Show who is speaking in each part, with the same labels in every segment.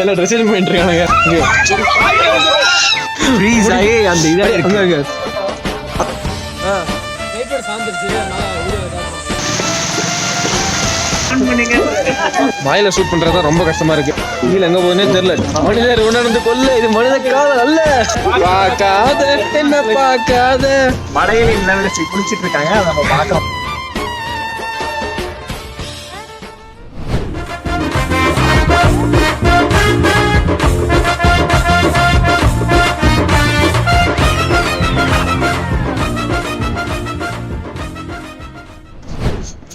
Speaker 1: எல்லாம் ட்ரெஸ் பண்ணிட்டு இருக்கானுங்க. ஃப்ரீஸ் ஆகி அந்த இதாக இருக்கு. மழையில ஷூட் பண்றதுதான் ரொம்ப கஷ்டமா இருக்கு. கீழே எங்க போகுதுன்னே தெரியல. மனிதர் உணர்ந்து கொள்ள இது மனித காதல் அல்ல. பார்க்காத என்ன பார்க்காத
Speaker 2: மழையில நிலவரசி குளிச்சிட்டு இருக்காங்க. அதை நம்ம பார்க்கலாம்.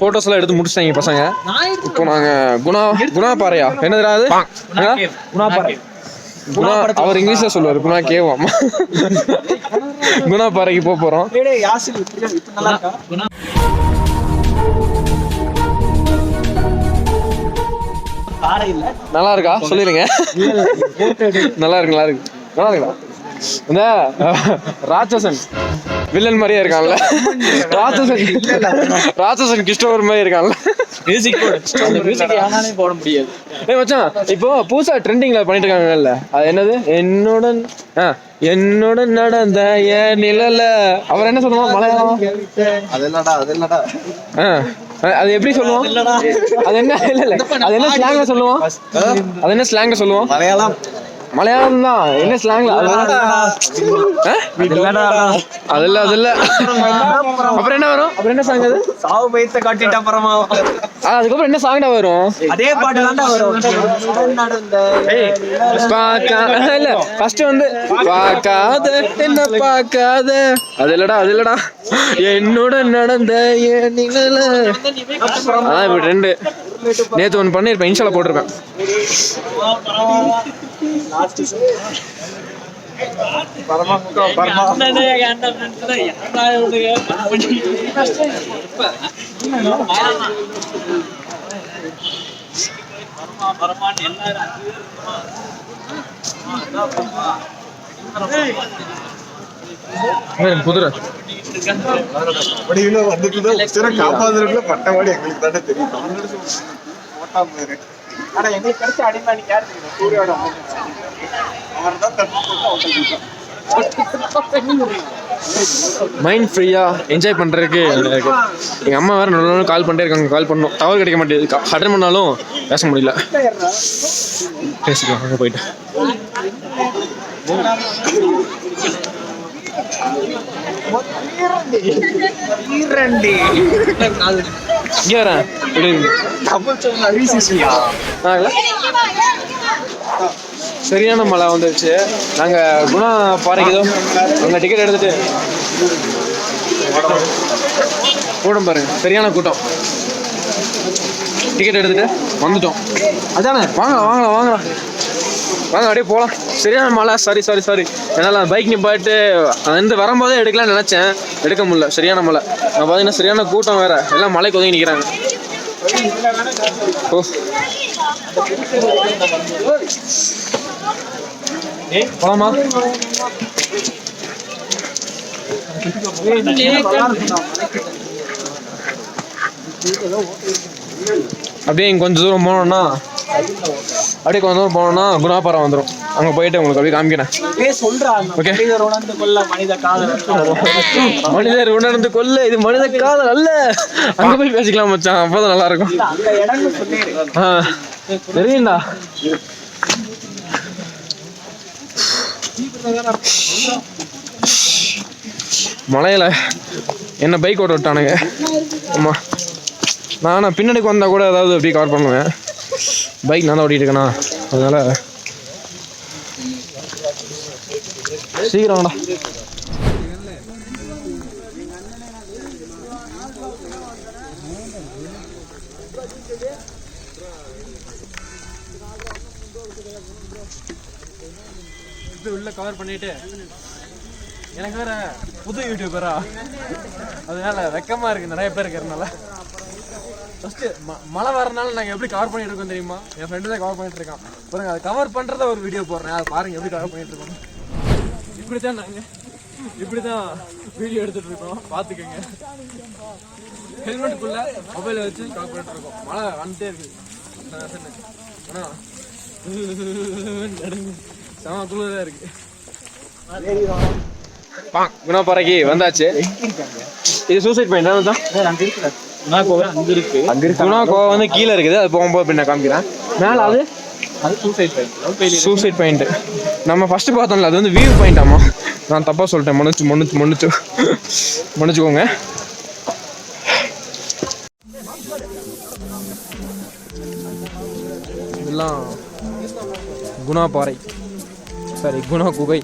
Speaker 1: போட்டோஸ் எல்லாம் எடுத்து முடிச்சிட்டாங்க பசங்க. இப்போ நாங்க குணா பாறையா என்னதுடா அது? குணா அவர் இங்கிலீஷ்ல சொல்லுவாரு. குணா கேவாம். குணா பாறைக்கு போறோம். நல்லா இருக்கா சொல்லிருங்க. நல்லா இருக்கு நல்லா இருக்கு நல்லா இருக்கா? இந்த ராட்சசன் வில்லன் மாதிரியே இருக்கான்ல. ராட்சசன் கிறிஸ்டோபர் மாதிரி இருக்கான்ல.
Speaker 2: போட முடியாது.
Speaker 1: மச்சான் இப்போ புதுசா ட்ரெண்டிங்ல பண்ணிட்டு இருக்காங்கல்ல, அது என்னது? என்னுடன் நடந்த என் நிழல. அவர் என்ன சொல்லுவான் மலையாளம்? அது எப்படி சொல்லுவோம்? அது என்ன இல்ல இல்ல அது என்ன ஸ்லாங்ல சொல்லுவோம்? அது என்ன ஸ்லாங்ல சொல்லுவோம்? மலையாளம் தான். என்ன ஸ்லாங்ல? அதெல்லாம் அப்புறம் என்ன வரும்? அப்புறம் என்ன சாங் அது?
Speaker 2: சாவு பைத்த காட்டிட்ட அப்புறமா
Speaker 1: அதுக்கப்புறம் என்ன சாங்டா வரும்?
Speaker 2: அதே பாட்டு தான்டா வரும்.
Speaker 1: இல்ல ஃபர்ஸ்ட் வந்து பார்க்காத என்ன பார்க்காத அது இல்லடா என்னுடன் நடந்த என் நிழல. அதான் இப்ப ட்ரெண்டு. நேத்து ஒன்று பண்ணிருப்பேன், இன்ஸ்டால போட்டிருப்பேன். குதிரை
Speaker 3: காப்பாதுக்குள்ள பட்டவாடி எங்களுக்கு தானே தெரியும். ஆனா எங்களுக்கு கிடைச்ச அடிமானி யாரு? சூரியோட
Speaker 1: மைண்ட் ஃப்ரீயா என்ஜாய் பண்றதுக்கு எங்க அம்மா வேற நல்ல கால் பண்ணிட்டே இருக்காங்க. கால் பண்ணோம், டவர் கிடைக்க மாட்டேங்குது. அட்டன் பண்ணாலும் பேச முடியல. பேசிக்கலாம் அங்க போயிட்டு. சரியான மழை வந்துருச்சு. நாங்க குணா பாறைக்குதோ அங்க டிக்கெட் எடுத்துட்டு கூட்டம் பாருங்க, சரியான கூட்டம். டிக்கெட் எடுத்துட்டு வந்துட்டோம். அதானே வாங்கலாம் அப்படியே போகலாம். சரியான மழை. சாரி என்னால் பைக் நிப்பாட்டு வந்து வரும்போதே எடுக்கலாம்னு நினச்சேன், எடுக்க முடியல. சரியான மழை. நான் பார்த்தீங்கன்னா சரியான கூட்டம் வேற, எல்லாம் மழை கொதங்கி நிற்கிறாங்க. ஓ போலாமா? அப்படியே கொஞ்சம் தூரம் போனோம்னா குணாபாறை வந்துடும். அங்க போயிட்டு உங்களுக்கு அப்படியே காமிக்கிறேன். மனிதர் உணர்ந்து கொள்ள இது மனித காதல் அல்ல. அங்க போய் பேசிக்கலாம் மச்சான், அப்பதான் நல்லா இருக்கும். தெரியும்டா. மலையில என்ன பைக் ஓட்ட விட்டானுங்க. ஆமா, நானா பின்னாடிக்கு வந்தா கூட ஏதாவது அப்படியே கவர் பண்ணுவேன். பைக் நான் தான் ஓட்டிட்டு இருக்கேனா, அதனால சீக்கிரம்டா. இது உள்ள கவர் பண்ணிட்டு எனக்கு வேற புது யூடியூபரா, அதனால வெக்கமா இருக்கு நிறைய பேர் இருக்கிறதுனால. ஃபர்ஸ்ட் மழை வரனால நாங்கள் எப்படி கவர் பண்ணிட்டு இருக்கோம் தெரியுமா? என் ஃப்ரெண்டு தான் கவர் பண்ணிட்டு இருக்கான் பாருங்க. அதை கவர் பண்றத ஒரு வீடியோ போடுறேன், அதை பாருங்க எப்படி கவர் பண்ணிட்டு இருக்கோம். இப்படித்தான் நாங்கள் இப்படிதான் வீடியோ எடுத்துட்டு இருக்கோம், பார்த்துக்கோங்க. ஹெல்மெட்டுக்குள்ள மொபைலை வச்சு கவர் பண்ணிட்டு இருக்கோம். மழை வந்துட்டே இருக்குது. ஆனால் செம குளிராக இருக்கு. குணாப்பாறைக்கு வந்தாச்சு. இது சூசைட் பாயிண்ட் தான். குணா கோவா வந்து கீழே இருக்குது. அது போகும்போது பின்ன காமிக்கிறேன். மேலே அது சூசைட் பாயிண்ட். நம்ம ஃபர்ஸ்ட் பார்த்தோம்ல அது வந்து வியூ பாயிண்ட். ஆமா நான் தப்பா சொல்லிட்டேன். மன்னிச்சுக்கோங்க. இதெல்லாம் குணா பாறை, சாரி குணா குகை.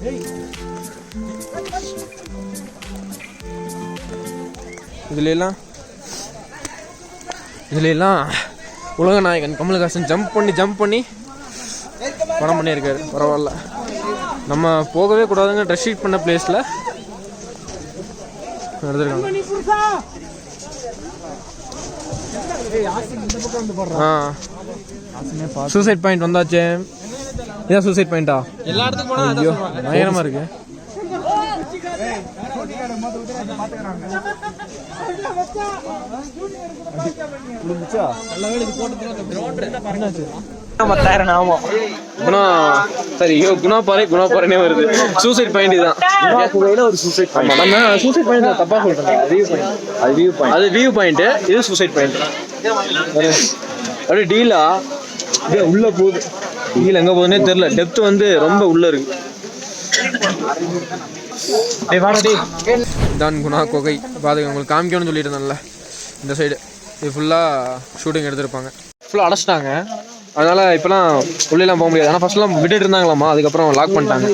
Speaker 1: இதுல எல்லாம் உலக நாயகன் கமல்ஹாசன் ஜம்ப் பண்ணி படம் பண்ணியிருக்காரு. பரவாயில்ல, நம்ம போகவே கூடாதுங்க ரெஸ்ட்ரிக்ட் பண்ண பிளேஸில் எடுத்துருக்காங்க. சூசைட் பாயிண்ட் வந்தாச்சு. இதான் சூசைட் பாயிண்டா? எல்லா இடத்துக்கும் பயங்கரமா இருக்கு. குணாபாறைனே வருது. சூசைட் பாயிண்ட் தான். ஒரு சூசைட் பாயிண்ட். நம்ம சூசைட் பாயிண்ட் தப்பா சொல்றேன். அது வியூ பாயிண்ட். இது சூசைட் பாயிண்ட். அப்படியே டீலா உள்ள போகுது. டீல் எங்க போகுதுன்னே தெரியல. டெப்த் வந்து ரொம்ப உள்ள இருக்கு. தான் குணா குகை பாருங்க. உங்களுக்கு காமிக்கணும்னு சொல்லிட்டு இருந்தேன்ல, இந்த சைடு இது ஃபுல்லாக ஷூட்டிங் எடுத்திருப்பாங்க. ஃபுல்லாக அடைச்சிட்டாங்க. அதனால இப்போலாம் உள்ளெல்லாம் போக முடியாது. ஆனால் ஃபர்ஸ்ட்லாம் விட்டுட்டு இருந்தாங்களாமா, அதுக்கப்புறம் லாக் பண்ணிட்டாங்க.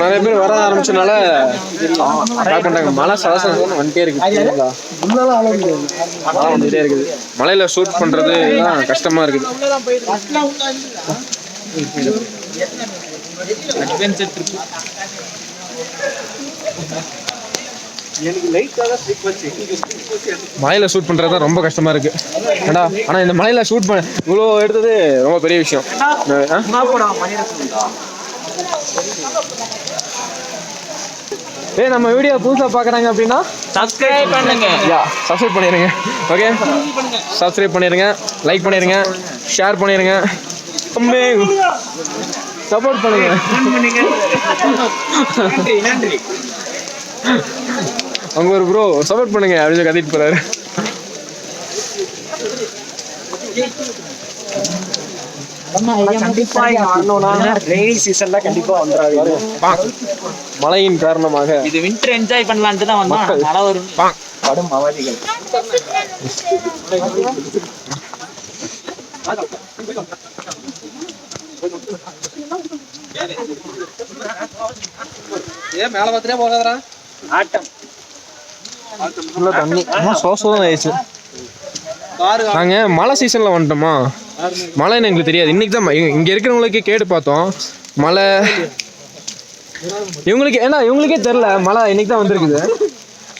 Speaker 1: நிறைய பேர் வர ஆரம்பிச்சனால லாக் பண்ணிட்டாங்க. மழை சலசலம் வந்துட்டே இருக்கு. மழை வந்துட்டே இருக்குது. மலையில ஷூட் பண்றது கஷ்டமா இருக்குது. மலையில ஷூட் பண்றது ரொம்ப கஷ்டமா இருக்கு. ஆனா இந்த மலையில ஷூட் பண்ண இவ்வளோ எடுத்தது ரொம்ப பெரிய விஷயம். நம்ம வீடியோ புதுசா பாக்குறாங்க அப்படின்னா சப்ஸ்கிரைப் பண்ணுங்க. சப்ஸ்கிரைப் பண்ணிருங்க. ஓகே, சப்ஸ்கிரைப் பண்ணிருங்க, லைக் பண்ணிருங்க, ஷேர் பண்ணிருங்க, சப்போர்ட் பண்ணுங்க. அங்க ஒரு ப்ரோ சப்போர்ட் பண்ணுங்க அப்படின்னு கத்திட்டு போறாரு. மழையின் காரணமாக
Speaker 2: இது வின்டர் என்ஜாய் பண்ணலான்ட்டு தான் வந்தோம். மழை வரும். கடும் அவதிகள்.
Speaker 1: ஏன் மேல பாத்துட்டே போகாதடா.
Speaker 2: ஆட்டம்
Speaker 1: தண்ணி சோசம் ஆயிடுச்சு. நாங்க மழை சீசன்ல வந்துட்டோமா, மழைன்னு எங்களுக்கு தெரியாது. இன்னைக்கு தான் இங்க இருக்கிறவங்களுக்கே கேட்டு பார்த்தோம் மழை. இவங்களுக்கே தெரியல மழை இன்னைக்கு தான் வந்திருக்குது.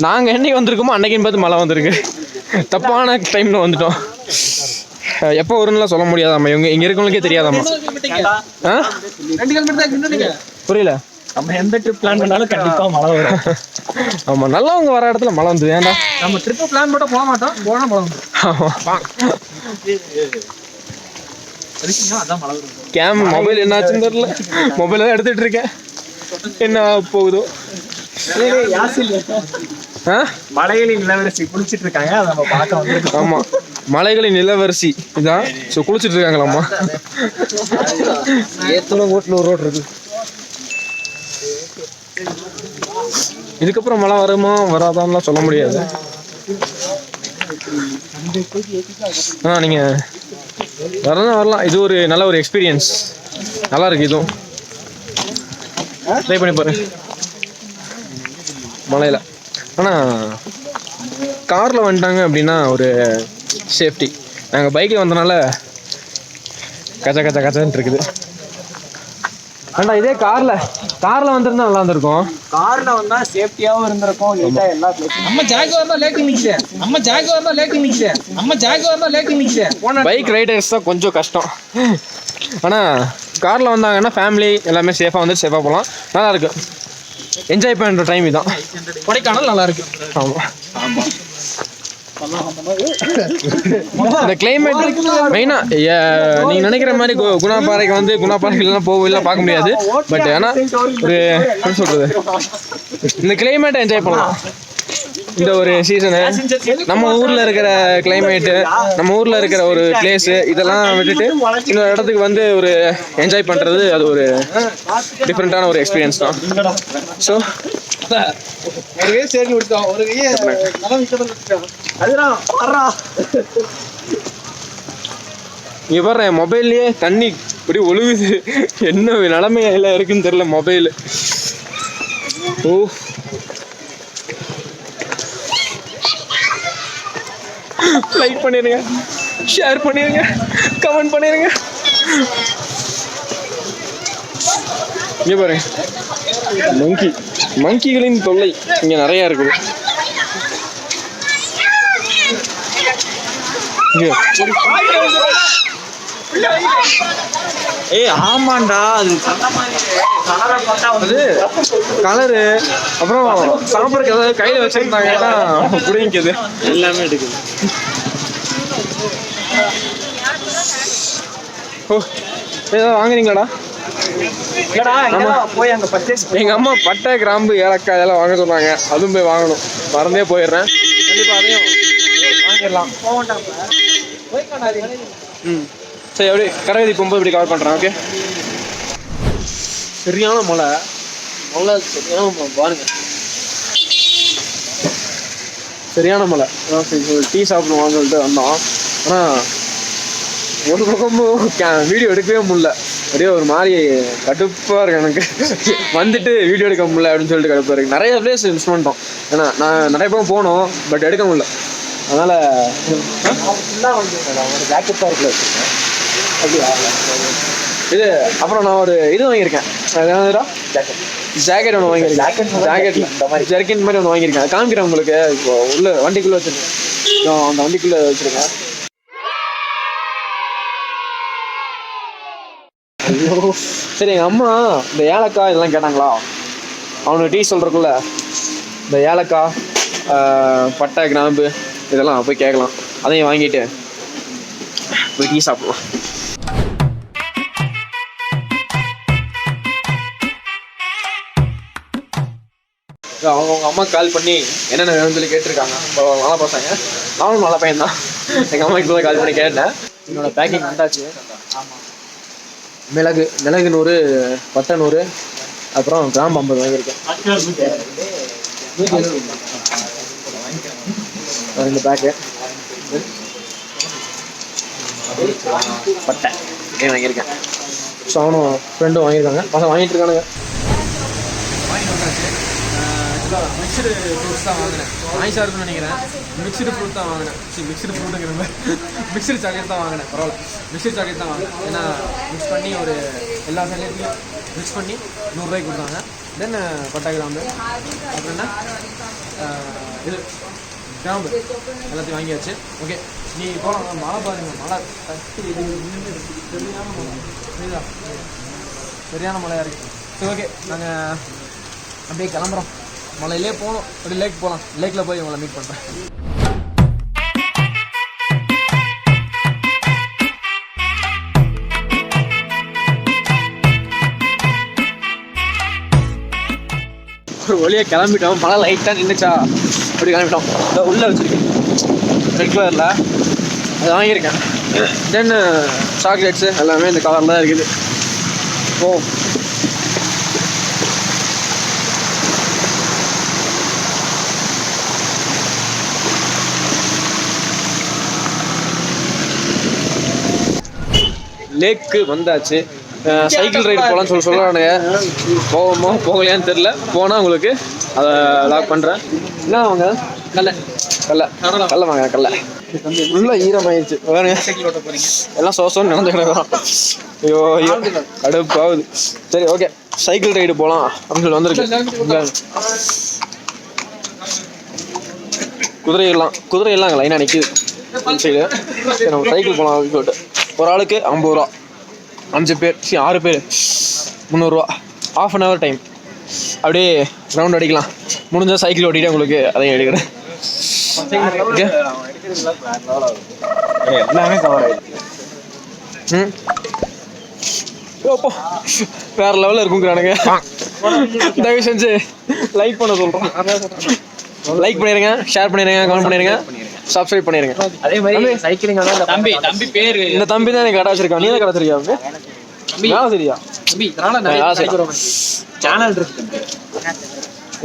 Speaker 1: நாங்க என்னைக்கு வந்திருக்கோமோ அன்னைக்குன்னு பார்த்து மழை வந்திருக்கு. தப்பான டைம்ல வந்துட்டோம். எப்போ வரும்னுலாம் சொல்ல முடியாதாம்மா. இங்க இருக்கவங்களுக்கே தெரியாதாம்மா. புரியல.
Speaker 2: நம்ம எந்த ட்ரிப் பிளான் பண்ணாலும் கண்டிப்பா மழை வரும்.
Speaker 1: ஆமா, நல்லவங்க வர இடத்துல மழை வந்து வேண்டாம்.
Speaker 2: நம்ம ட்ரிப் பிளான் போட போக மாட்டோம், போனா மழை வந்துடும்.
Speaker 1: கேம் மொபைல் என்னாச்சுன்னு தெரியல. மொபைல் தான் எடுத்துட்டு இருக்கேன். என்ன போகுதோ.
Speaker 2: மலைகளின் இளவரசி குளிச்சிட்டு இருக்காங்க. அதை நம்ம பார்க்க வந்து.
Speaker 1: ஆமா, மலைகளின் இளவரசி இதான். ஸோ குளிச்சுட்டு இருக்காங்களாம்மா. ஏத்தோட ஓட்டுல ஒரு ரோடு இருக்கு. இதுக்கப்புறம் மழை வருமா வராதான்லாம் சொல்ல முடியாது. நீங்க வரலாம். இது ஒரு நல்ல ஒரு எக்ஸ்பீரியன்ஸ். நல்லா இருக்கு. இதுவும் ட்ரை பண்ணி பாரு மலையில. ஆனா கார்ல வந்துட்டாங்க அப்படின்னா ஒரு சேஃப்டி. நாங்கள் பைக்கில் வந்தனால கச்சன்னு இருக்குது. ஆனா இதே கார்ல வந்திருந்தா நல்லா இருந்திருக்கும்.
Speaker 2: கார்ல வந்தா சேஃப்டியாவும் இருந்திருக்கும். எல்லா
Speaker 1: பைக் ரைடர்ஸ் தான் கொஞ்சம் கஷ்டம். ஆனா கார்ல வந்தாங்கன்னா ஃபேமிலி எல்லாமே சேஃபா வந்து சேஃபா போகலாம். நல்லா இருக்கு. என்ஜாய் பண்ற டைம் இதான்.
Speaker 2: கொடைக்கானல் நல்லா இருக்கு.
Speaker 1: ஆமா. இந்த கிளைமேட் மெயினாக நீங்கள் நினைக்கிற மாதிரி குணாப்பாறைக்கு வந்து குணாப்பாறைகள்லாம் போகலாம் பார்க்க முடியாது. பட் ஆனால் ஒரு எப்படி சொல்கிறது, இந்த கிளைமேட்டை என்ஜாய் பண்ணலாம். இந்த ஒரு சீசனு நம்ம ஊரில் இருக்கிற கிளைமேட்டு, நம்ம ஊரில் இருக்கிற ஒரு பிளேஸு, இதெல்லாம் விட்டுட்டு இன்னொரு இடத்துக்கு வந்து ஒரு என்ஜாய் பண்ணுறது அது ஒரு டிஃப்ரெண்ட்டான ஒரு எக்ஸ்பீரியன்ஸ் தான். ஸோ
Speaker 2: ஒரு கையை சேர்ந்து விட்டோம், ஒரு கையை அதுதான்
Speaker 1: இங்கே பாரு, என் மொபைல்லையே தண்ணி இப்படி ஒழுகுது. என்ன நிலைமையில இருக்குன்னு தெரியல மொபைல். ஓ லைக் பண்ணிடுங்க, ஷேர் பண்ணிடுங்க, கமெண்ட் பண்ணிடுங்க. இங்கே பாரு, மங்கிகளின் தொல்லை இங்கே நிறையா இருக்குது.
Speaker 2: ஆமாண்டா, அது
Speaker 1: கலரு அப்புறம் சாப்பிட்றதுக்கு ஏதாவது கையில் வச்சிருந்தாங்கன்னா பிடிக்குது, எல்லாமே எடுக்குது. ஓ ஏதாவது வாங்குறீங்களாடா?
Speaker 2: போய் அங்க பர்ச்சேஸ்
Speaker 1: எங்கள் அம்மா பட்டை, கிராம்பு, ஏலக்காய் இதெல்லாம் வாங்க சொன்னாங்க. அதுவும் போய் வாங்கணும், மறந்தே போயிடுறேன். கண்டிப்பாக அதையும் வாங்கிடலாம். சரி, அப்படியே கரைவதி போகும்போது இப்படி கவர் பண்ணுறேன். ஓகே. சரியான மழை சரியான மழை பாருங்க, சரியான மழை. சரி டீ சாப்பிடுவான்னு சொல்லிட்டு வந்தோம். ஆனால் ஒரு பக்கமும் வீடியோ எடுக்கவே முடியல. அப்படியே ஒரு மாதிரி கடுப்பாக இருக்கு எனக்கு. வந்துட்டு வீடியோ எடுக்க முடியல அப்படின்னு சொல்லிட்டு கடுப்பாக இருக்குது. நிறைய பிளேஸ் மிஸ் பண்ணிட்டோம். ஏன்னா நான் நிறைய பேரும் போனோம், பட் எடுக்க முடியல. அதனால்
Speaker 2: ஜாக்கெட் தான் இருக்குல்ல
Speaker 1: இது. அப்புறம் நான் ஒரு இது வாங்கியிருக்கேன், ஜாக்கெட் ஒன்று வாங்கியிருக்கேன். ஜாக்கெட் ஜெர்கின் மாதிரி ஒன்று வாங்கியிருக்கேன். காமிக்கிறேன் உங்களுக்கு. இப்போ உள்ள வண்டிக்குள்ளே வச்சுருக்கேன், அந்த வண்டிக்குள்ளே வச்சுருக்கேன். சரி, எங்கள் அம்மா இந்த ஏலக்காய் இதெல்லாம் கேட்டாங்களா, அவனுக்கு டீ சொல்கிறக்குள்ள இந்த ஏலக்காய், பட்டை, கிராம்பு இதெல்லாம் போய் கேட்கலாம். அதையும் வாங்கிட்டு போய் டீ சாப்பிடுவோம். அவங்க அம்மா கால் பண்ணி என்னென்ன வேணும்னு சொல்லி கேட்டிருக்காங்க. நல்லா பசங்க, நானும் நல்ல பையன் தான். எங்கள் அம்மா இப்போ கால் பண்ணி கேட்டேன். என்னோட பேக்கிங் வந்தாச்சு. மிளகு 100, பட்டை 100, அப்புறம் கிராம்பு 50 வாங்கியிருக்கேன். 2 பேக்கு பட்டை வாங்கியிருக்கேன். ஸோ அவனும் ஃப்ரெண்டும் வாங்கியிருக்காங்க. பசங்க வாங்கிட்டு இருக்கானுங்க. மிக்சடு ஃப்ரூட்ஸ் தான் வாங்கினேன். ஆயிஷா இருக்குன்னு நினைக்கிறேன். மிக்சடு ஃப்ரூட் தான் வாங்கினேன். மிக்சடு ஃப்ரூட்டுங்கிற மாதிரி மிக்சடு சாக்லேட் தான் வாங்கினேன். பரவாயில்ல, மிக்சடு சாக்லேட் தான் வாங்கினேன். ஏன்னா மிக்ஸ் பண்ணி ஒரு எல்லா சாக்லேட்லையும் மிக்ஸ் பண்ணி 100 ரூபாய்க்கு கொடுத்தாங்க. தென் பட்டை, கிராம்பு, அப்புறம் என்ன இது கிராம்பு எல்லாத்தையும் வாங்கியாச்சு. ஓகே, நீ போகலாம். மழை பாருங்க, மழை தட்டி சரியான மழை, சரிதா? சரியான மழையாக இருக்குது. சரி, ஓகே, நாங்கள் அப்படியே கிளம்புறோம். மலையிலே போகணும், அப்படி லேக் போகலாம். லேக்கில் போய் உங்களை மீட் பண்ணுறேன். ஒரு வழியாக கிளம்பிட்டோம். மழை லைட்டாக நின்றுச்சா, அப்படி கிளம்பிட்டோம். இந்த உள்ளே வச்சுருக்கேன் ரெட் கலரில், அது வாங்கியிருக்கேன். தென் சாக்லேட்ஸு எல்லாமே இந்த கலரில் தான் இருக்குது. ஓ லேக்கு வந்தாச்சு. சைக்கிள் ரைடு போகலான்னு சொல்கிறானுங்க. போவோமோ போகலையான்னு தெரில. போனால் உங்களுக்கு அதை லாக் பண்ணுறேன். என்ன வாங்க? கடலை வாங்க. கடலை ஃபுல்லாக ஈரமாயிடுச்சு பாருங்க. எல்லாம் சோசோன்னு நடந்து கிடக்குறோம். ஐயோ கடுப்பாகுது. சரி, ஓகே, சைக்கிள் ரைடு போகலாம் அப்படின்னு சொல்லி வந்துருக்கு. குதிரையெல்லாம் அங்கே லைனாக நிற்கிது சைடு. சரி, நம்ம சைக்கிள் போகலாம் அப்படின்னு சொல்லிட்டு ஒரு ஆளுக்கு 50 ரூபா, 5 பேர் 6 பேர் 300 ரூபா. ½ அன் ஹவர் டைம். அப்படியே ரவுண்ட் அடிக்கலாம். முடிஞ்சால் சைக்கிள் ஓட்டிகிட்டே உங்களுக்கு அதையும் எடுக்கிறேன். ஓகே
Speaker 2: எல்லாமே கவர் ஆயிடுச்சு.
Speaker 1: வேற லெவலில் இருக்குங்கிறானுங்க. தயவு செஞ்சு லைக் பண்ண சொல்கிறோம். லைக் பண்ணிடுங்க, ஷேர் பண்ணிடுங்க, கமெண்ட் பண்ணிடுங்க, சப்ஸ்கிரைப் பண்ணிடுங்க.
Speaker 2: அதே மாதிரி சைக்கிளிங் தம்பி பேரு
Speaker 1: இந்த தம்பி தான் எனக்கு கடை வச்சிருக்கான். நீ தான் கடை வச்சிருக்கியா? வேலை சரியா?
Speaker 2: சேனல் இருக்கு.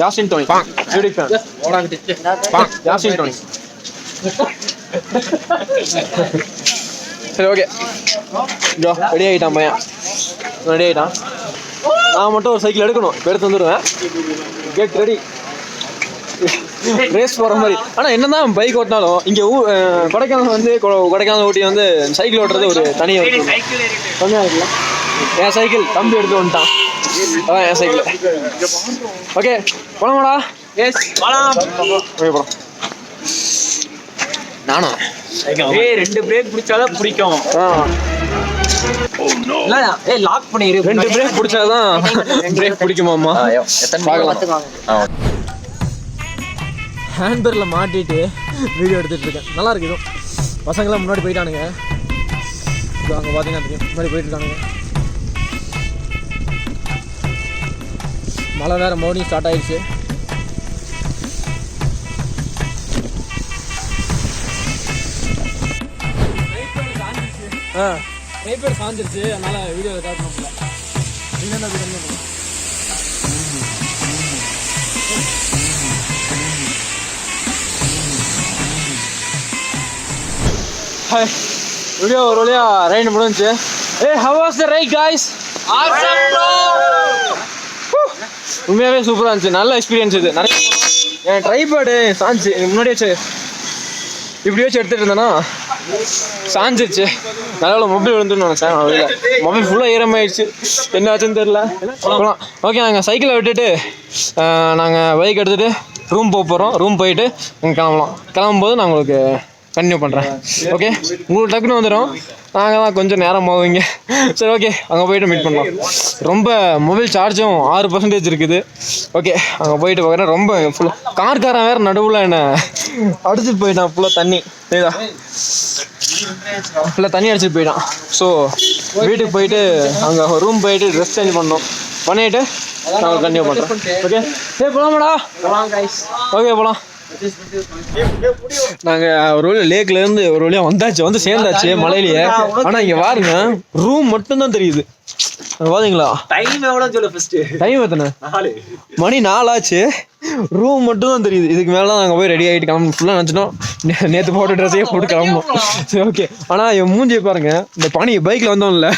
Speaker 1: Yasin Dhoni YouTube fan. யாசின் டோனி. சரி ஓகே, ஜோ ரெடி ஆகிட்டான் பையன், ரெடி ஆகிட்டான். நான் மட்டும் ஒரு சைக்கிள் எடுக்கணும், எடுத்து வந்துடுவேன். கெட் ரெடி, ரேஸ் போகிற மாதிரி. ஆனால் என்ன தான் பைக் ஓட்டினாலும் இங்கே கொடைக்கானல் வந்து கொடைக்கானல் ஊட்டி வந்து சைக்கிள் ஓட்டுறது ஒரு தனியாக இருக்குல்ல. என் சைக்கிள் தம்பி எடுத்து வந்துட்டான், அதான் என் சைக்கிள். ஓகே போலாமாடா?
Speaker 2: எஸ் போலாம்.
Speaker 1: ஓகே போலாம். நானா
Speaker 2: ரெண்டு பிரேக் பிடிச்சாதான் பிடிக்கும். லாக் பண்ணிரு.
Speaker 1: 2 பிரேக் பிடிச்சாதான் பிரேக் பிடிக்குமாம்மா? ஹேண்ட்பேரில் மாட்டிட்டு வீடியோ எடுத்துகிட்டு இருக்கேன். நல்லா இருக்கு. இதுவும் பசங்களாம் முன்னாடி போயிட்டானுங்க. இப்போ அங்கே பார்த்தீங்கன்னா தெரியும், முன்னாடி போயிட்டு இருக்கானுங்க. மழை வேறு மறுபடியும் ஸ்டார்ட் ஆயிடுச்சு. ரைட் சாஞ்சிருச்சு, அதனால் வீடியோ ரெக்கார்ட் பண்ண முடியல. என்னென்ன வீடியோ ஹாய், வீடியோ ஒரு வழியா ரைடு முடிஞ்சுச்சு. How was the right guys? உண்மையாகவே சூப்பராக இருந்துச்சு, நல்ல எக்ஸ்பீரியன்ஸ் இது. நிறைய என் ட்ரைபேடு சாஞ்சு முன்னாடி வச்சு இப்படி வச்சு எடுத்துகிட்டு இருந்தேன்னா சாஞ்சிருச்சு. நல்ல மொபைல் விழுந்துன்னு நினச்சேன். அதில் மொபைல் ஃபுல்லாக ஈரமாயிடுச்சு, என்ன ஆச்சுன்னு தெரில. போகலாம். ஓகே, நாங்கள் சைக்கிளை விட்டுட்டு நாங்கள் பைக் எடுத்துகிட்டு ரூம் போகிறோம். ரூம் போயிட்டு கிளம்பலாம். கிளம்பும்போது நான் உங்களுக்கு கண்டினியூ பண்ணுறேன். ஓகே, உங்களுக்கு டக்குன்னு வந்துடும். நாங்கள் தான் கொஞ்சம் நேரம் போவீங்க. சரி ஓகே, அங்கே போயிட்டு மீட் பண்ணலாம். ரொம்ப மொபைல் சார்ஜும் 6% இருக்குது. ஓகே, அங்கே போயிட்டு பார்க்குறேன். ரொம்ப ஃபுல்லாக கார்காரன் வேறு நடுவில் என்ன அடிச்சுட்டு போயிட்டான். ஃபுல்லாக தண்ணி சரிதா, ஃபுல்லாக தண்ணி அடிச்சுட்டு போயிட்டான். ஸோ வீட்டுக்கு போயிட்டு அங்கே ரூம் போயிட்டு ட்ரெஸ் சேஞ்ச் பண்ணிவிட்டு நாங்கள் கண்டினியூ பண்ணுறோம். ஓகே சரி போகலாமாடா? ஓகே போகலாம். நாங்கள் ஒரு வழியாக லேக்லேருந்து ஒரு வழியாக வந்தாச்சு, வந்து சேர்ந்தாச்சு மலையிலேயே. ஆனால் இங்கே பாருங்க, ரூம் மட்டும்தான் தெரியுது. பாத்தீங்களா?
Speaker 2: டைம் எவ்வளோ சொல்லு ஃபர்ஸ்ட்.
Speaker 1: டைம் எத்தனை? மணி 4 ஆச்சு. ரூம் மட்டும் தான் தெரியுது. இதுக்கு மேலே தான் நாங்கள் போய் ரெடி ஆகிட்டு கிளம்பணும். ஃபுல்லாக நினச்சிட்டோம் நேற்று போட்ட ட்ரெஸ்ஸையே போட்டு கிளம்பணும். சரி ஓகே. ஆனால் என் மூஞ்சியை பாருங்க, இந்த பனி பைக்கில் வந்தோம்ல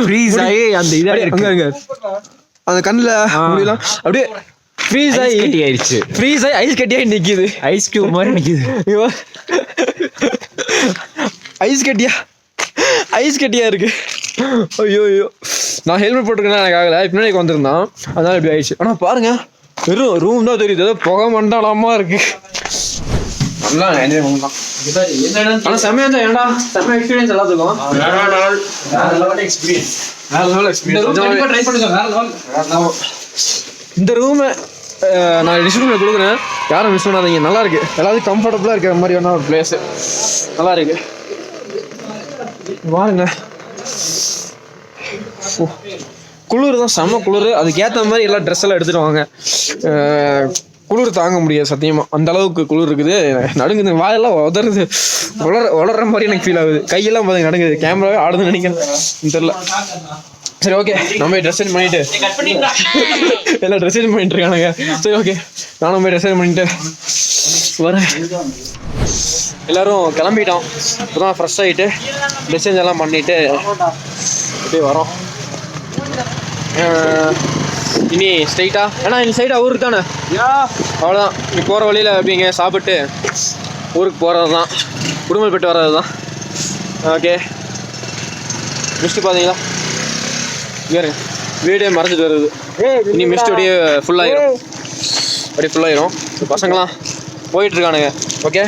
Speaker 1: ஃப்ரீஸ் ஆகி அந்த இதாக இருக்கு, அந்த கண்ணில் முடியலாம் அப்படியே ஃப்ரீஸ் ஆகி
Speaker 2: ஆயிடுச்சு.
Speaker 1: ஃப்ரீஸ் ஆகி ஐஸ் கட்டியாகி நிற்கிது.
Speaker 2: ஐஸ் கியூப் மாதிரி நிற்கிது.
Speaker 1: ஐஸ் கட்டியா இருக்கு. ஐயோ ஐயோ, நான் ஹெல்மெட் போட்டுருக்கேன், எனக்கு ஆகலை. இப்போ எனக்கு வந்திருந்தான், அதனால இப்படி ஆயிடுச்சு. ஆனால் பாருங்க, வெறும் ரூம் தான் தெரியுது, ஏதோ புகை மண்டலமா இருக்கு. நல்லா என்ஜாய் பண்ணலாம். ஆனால் செம்மையா இருந்தா ஏன்டா செம்ம எக்ஸ்பீரியன்ஸ் எல்லாத்துக்கும். இந்த ரூமை நான் டிஸ்கிரிப்ஷனில் கொடுக்குறேன், யாரும் மிஸ் பண்ணாதீங்க. நல்லா இருக்கு, எல்லாத்துக்கும் கம்ஃபர்டபுளாக இருக்கிற மாதிரியான ஒரு பிளேஸு. நல்லா இருக்கு பாருங்க. குளிர் தான், செம்ம குளிர். அதுக்கேற்ற மாதிரி எல்லாம் ட்ரெஸ் எல்லாம் எடுத்துட்டு வாங்க. குளிர் தாங்க முடியாது சத்தியமாக, அந்த அளவுக்கு குளிர் இருக்குது. நடுங்குது, வாயெல்லாம் உதறது, வளர்ற மாதிரி எனக்கு ஃபீல் ஆகுது. கையெல்லாம் பார்த்து நடுங்குது. கேமராவே ஆடுதுன்னு நினைக்கிறேன், தெரில. சரி ஓகே, நம்ம போய் ட்ரெஸ் சேஞ்ச் பண்ணிட்டு எல்லாம் ட்ரெஸ் சேஞ்ச் பண்ணிட்டு இருக்கானுங்க. சரி ஓகே, நானும் போய் ட்ரெஸ் சேஞ்ச் பண்ணிட்டு வரேன். எல்லோரும் கிளம்பிட்டோம். இப்போ தான் ஃப்ரெஷ் ஆகிட்டு ட்ரெஸ் சேஞ்ச் எல்லாம் பண்ணிவிட்டு அப்படியே வரோம். இனி ஸ்ட்ரைட்டாக, ஏன்னா இனி ஸ்ட்ரைட்டாக ஊருக்கு தானே, அவ்வளோதான். நீ போகிற வழியில் அப்படிங்க சாப்பிட்டு ஊருக்கு போகிறது தான், உடுமல்பேட்டு வர்றது தான். ஓகே, மிஸ்ட்டு பார்த்தீங்களா? இருங்க, வீடே மறைஞ்சிட்டு வருது. இனி மிஸ்ட் அப்படியே ஃபுல்லாகிடும், அப்படியே ஃபுல்லாகிடும். பசங்களாம் போயிட்டுருக்கானுங்க. ஓகே,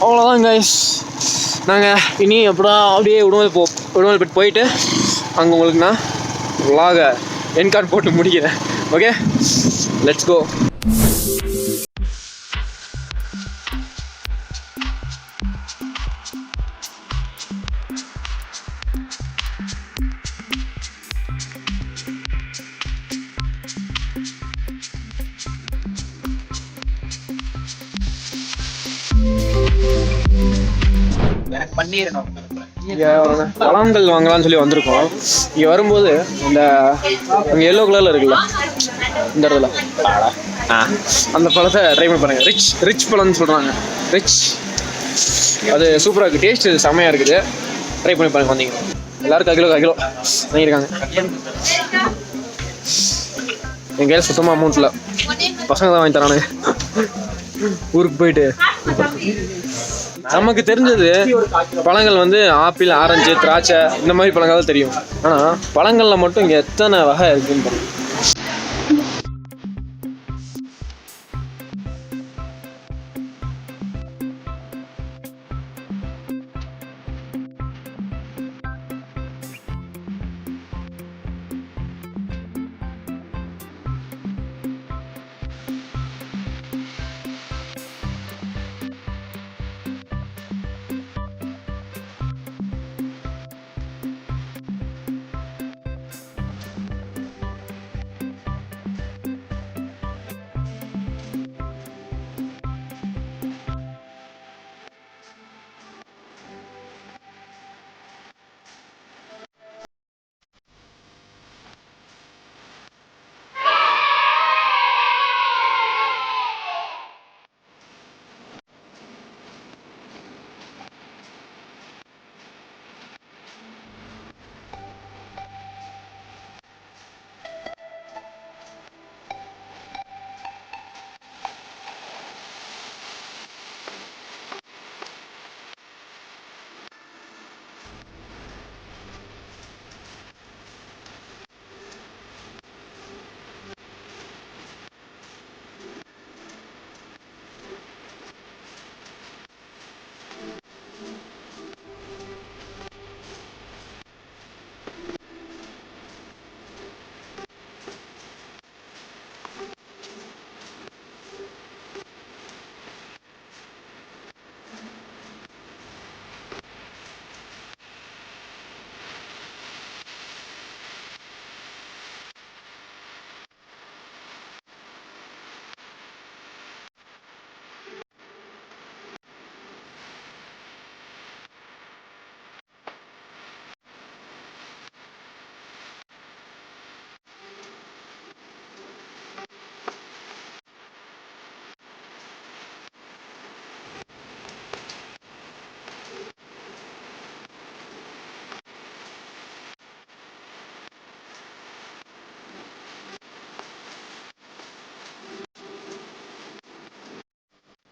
Speaker 1: அவ்வளோதான் கைஸ். நாங்கள் இனி அப்படியே உடுமல்பேட்டு போயிட்டு அங்கே உங்களுக்கு நான் vlog-ஐ என்கார்ட் போட்டு முடிக்கிறேன். Okay, let's go. இங்க பழங்கள் வாங்கலாம்னு சொல்லி வந்திருக்கோம். இங்க வரும்போது இந்த இங்க எல்லோ கலர்ல இருக்குல்ல இந்த இடத்துல அந்த பழத்தை ட்ரை பண்ணி பாருங்க. ரிச் ரிச் பழம்னு சொல்றாங்க. ரிச் அது சூப்பரா இருக்கு. டேஸ்ட் செமையா இருக்குது. ட்ரை பண்ணி பாருங்க. வந்தீங்க எல்லாரும் கிலோ வாங்கியிருக்காங்க. என் கையில் சுத்தமாக அமௌண்ட் இல்லை. பசங்க தான் வாங்கி தரானு ஊருக்கு போயிட்டு. நமக்கு தெரிஞ்சது பழங்கள் வந்து ஆப்பிள், ஆரஞ்சு, திராட்சை இந்த மாதிரி பழங்கள் தான் தெரியும். ஆனால் பழங்களில் மட்டும் இங்கே எத்தனை வகை இருக்குன்னு பாருங்க.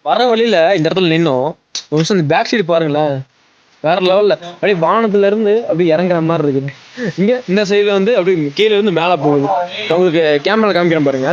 Speaker 1: வர வழியில இந்த இடத்துல நின்னோம். ஒரு நிமிஷம் இந்த பேக் சைடு பாருங்களேன், வேற லெவல்ல அப்படியே வானத்துல இருந்து அப்படியே இறங்குற மாதிரி இருக்குது. இங்க இந்த சைடுல வந்து அப்படியே கீழே இருந்து மேல போகுது. உங்களுக்கு கேமரா காமிக்கிறேன் பாருங்க.